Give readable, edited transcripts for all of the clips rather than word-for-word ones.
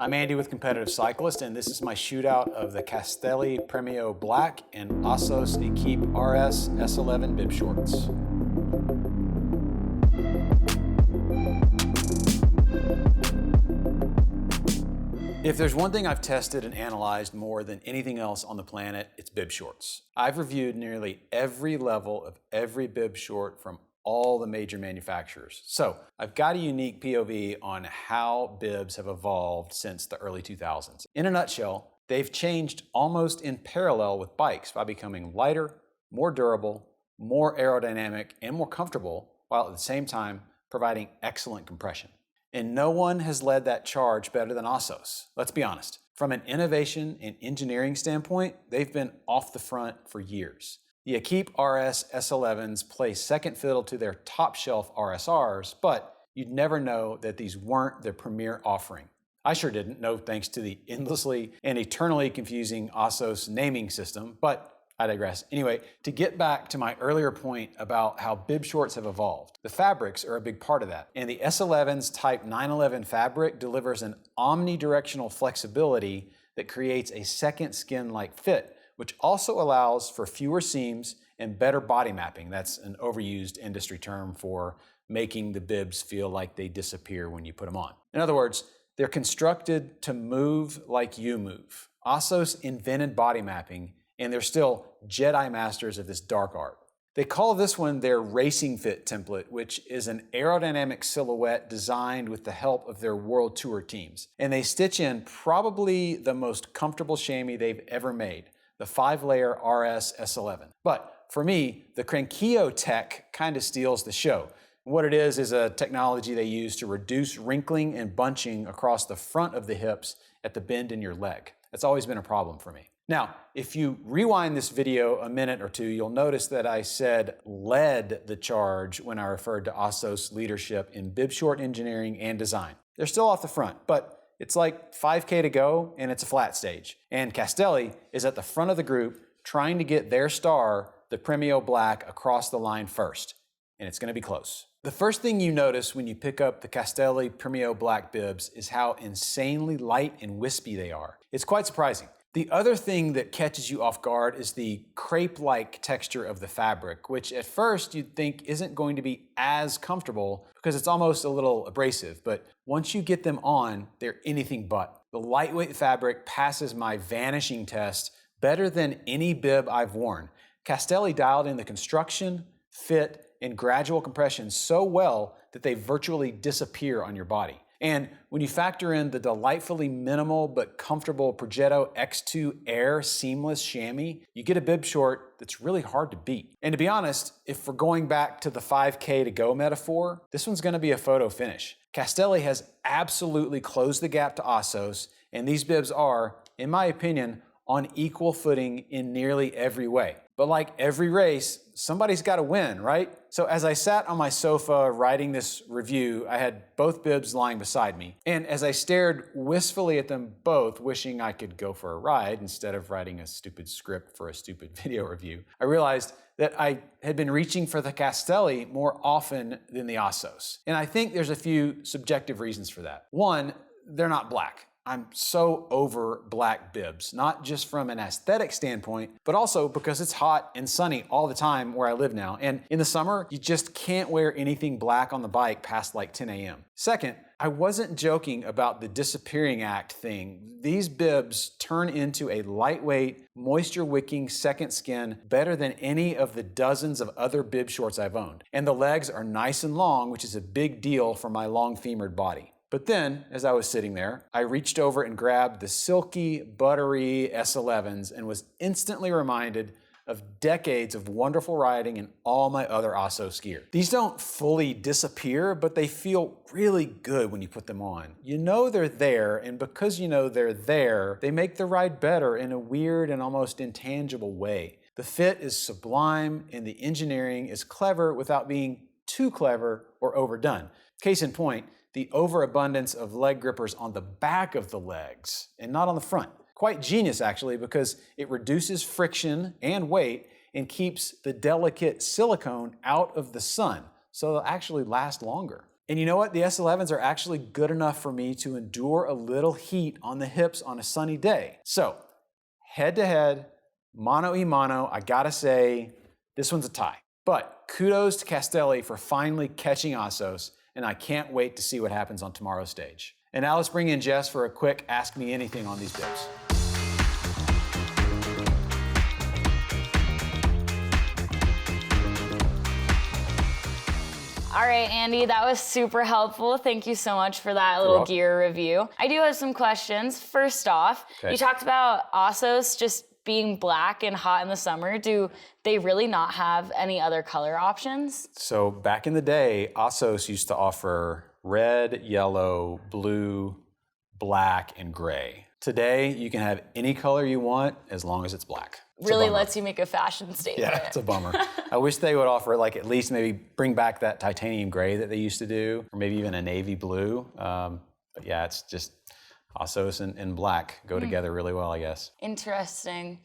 I'm Andy with Competitive Cyclist, and this is my shootout of the Castelli Premio Black and Assos Equipe RS S-11 bib shorts. If there's one thing I've tested and analyzed more than anything else on the planet, it's bib shorts. I've reviewed nearly every level of every bib short from all the major manufacturers. So I've got a unique POV on how bibs have evolved since the early 2000s. In a nutshell, they've changed almost in parallel with bikes by becoming lighter, more durable, more aerodynamic, and more comfortable, while at the same time providing excellent compression. And no one has led that charge better than Assos. Let's be honest. From an innovation and engineering standpoint, they've been off the front for years. The Equipe RS S-11s play second fiddle to their top-shelf RSRs, but you'd never know that these weren't their premier offering. I sure didn't, no thanks to the endlessly and eternally confusing Assos naming system, but I digress. Anyway, to get back to my earlier point about how bib shorts have evolved, the fabrics are a big part of that. And the S-11's Type 911 fabric delivers an omnidirectional flexibility that creates a second skin-like fit, which also allows for fewer seams and better body mapping. That's an overused industry term for making the bibs feel like they disappear when you put them on. In other words, they're constructed to move like you move. Assos invented body mapping, and they're still Jedi masters of this dark art. They call this one their Racing Fit template, which is an aerodynamic silhouette designed with the help of their World Tour teams. And they stitch in probably the most comfortable chamois they've ever made, the 5-layer RS S-11. But for me, the Cranchillo tech kind of steals the show. What it is a technology they use to reduce wrinkling and bunching across the front of the hips at the bend in your leg. That's always been a problem for me. Now, if you rewind this video a minute or two, you'll notice that I said led the charge when I referred to Assos' leadership in bib short engineering and design. They're still off the front, but it's like 5K to go and it's a flat stage. And Castelli is at the front of the group trying to get their star, the Premio Black, across the line first. And it's going to be close. The first thing you notice when you pick up the Castelli Premio Black bibs is how insanely light and wispy they are. It's quite surprising. The other thing that catches you off guard is the crepe-like texture of the fabric, which at first you'd think isn't going to be as comfortable because it's almost a little abrasive, but once you get them on, they're anything but. The lightweight fabric passes my vanishing test better than any bib I've worn. Castelli dialed in the construction, fit, and gradual compression so well that they virtually disappear on your body. And when you factor in the delightfully minimal but comfortable Progetto X2 Air seamless chamois, you get a bib short that's really hard to beat. And to be honest, if we're going back to the 5K to go metaphor, this one's going to be a photo finish. Castelli has absolutely closed the gap to Assos, and these bibs are, in my opinion, on equal footing in nearly every way. But like every race, somebody's got to win, right? So as I sat on my sofa writing this review, I had both bibs lying beside me. And as I stared wistfully at them both, wishing I could go for a ride instead of writing a stupid script for a stupid video review, I realized that I had been reaching for the Castelli more often than the Assos. And I think there's a few subjective reasons for that. One, they're not black. I'm so over black bibs, not just from an aesthetic standpoint, but also because it's hot and sunny all the time where I live now. And in the summer, you just can't wear anything black on the bike past like 10 a.m. Second, I wasn't joking about the disappearing act thing. These bibs turn into a lightweight, moisture-wicking second skin better than any of the dozens of other bib shorts I've owned. And the legs are nice and long, which is a big deal for my long femored body. But then, as I was sitting there, I reached over and grabbed the silky, buttery S-11s and was instantly reminded of decades of wonderful riding and all my other Assos gear. These don't fully disappear, but they feel really good when you put them on. You know they're there, and because you know they're there, they make the ride better in a weird and almost intangible way. The fit is sublime, and the engineering is clever without being too clever or overdone. Case in point, the overabundance of leg grippers on the back of the legs and not on the front. Quite genius actually, because it reduces friction and weight and keeps the delicate silicone out of the sun, so they'll actually last longer. And you know what? The S-11s are actually good enough for me to endure a little heat on the hips on a sunny day. So, head-to-head, mano-a-mano, I gotta say, this one's a tie. But kudos to Castelli for finally catching Assos, and I can't wait to see what happens on tomorrow's stage. And now let's bring in Jess for a quick Ask Me Anything on these bibs. All right, Andy, that was super helpful. Thank you so much for that little gear review. I do have some questions. First off, you talked about Assos just being black and hot in the summer. Do they really not have any other color options? So back in the day, Assos used to offer red, yellow, blue, black, and gray. Today, you can have any color you want as long as it's black. Really lets you make a fashion statement. Yeah, it's a bummer. I wish they would offer, like, at least maybe bring back that titanium gray that they used to do, or maybe even a navy blue. But yeah, it's just Assos and black go together really well, I guess. Interesting.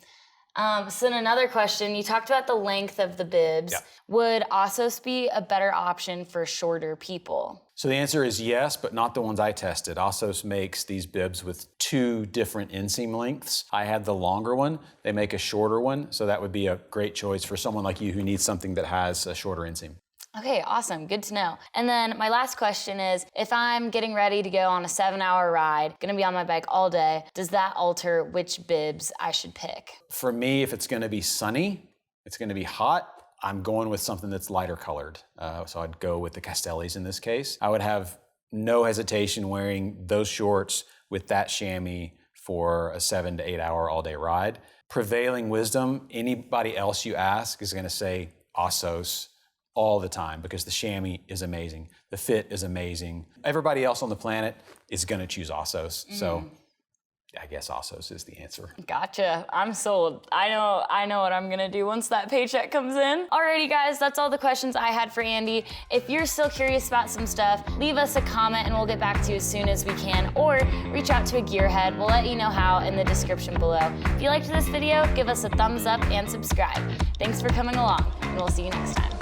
So then another question, you talked about the length of the bibs. Yeah. Would Assos be a better option for shorter people? So the answer is yes, but not the ones I tested. Assos makes these bibs with 2 different inseam lengths. I had the longer one. They make a shorter one, so that would be a great choice for someone like you who needs something that has a shorter inseam. Okay, awesome, good to know. And then my last question is, if I'm getting ready to go on a 7-hour ride, gonna be on my bike all day, does that alter which bibs I should pick? For me, if it's gonna be sunny, it's gonna be hot, I'm going with something that's lighter colored. So I'd go with the Castellis in this case. I would have no hesitation wearing those shorts with that chamois for a 7 to 8 hour all day ride. Prevailing wisdom, anybody else you ask is gonna say Assos all the time because the chamois is amazing. The fit is amazing. Everybody else on the planet is gonna choose Assos. So I guess Assos is the answer. Gotcha. I'm sold. I know what I'm gonna do once that paycheck comes in. Alrighty guys, that's all the questions I had for Andy. If you're still curious about some stuff, leave us a comment and we'll get back to you as soon as we can, or reach out to a gearhead. We'll let you know how in the description below. If you liked this video, give us a thumbs up and subscribe. Thanks for coming along, and we'll see you next time.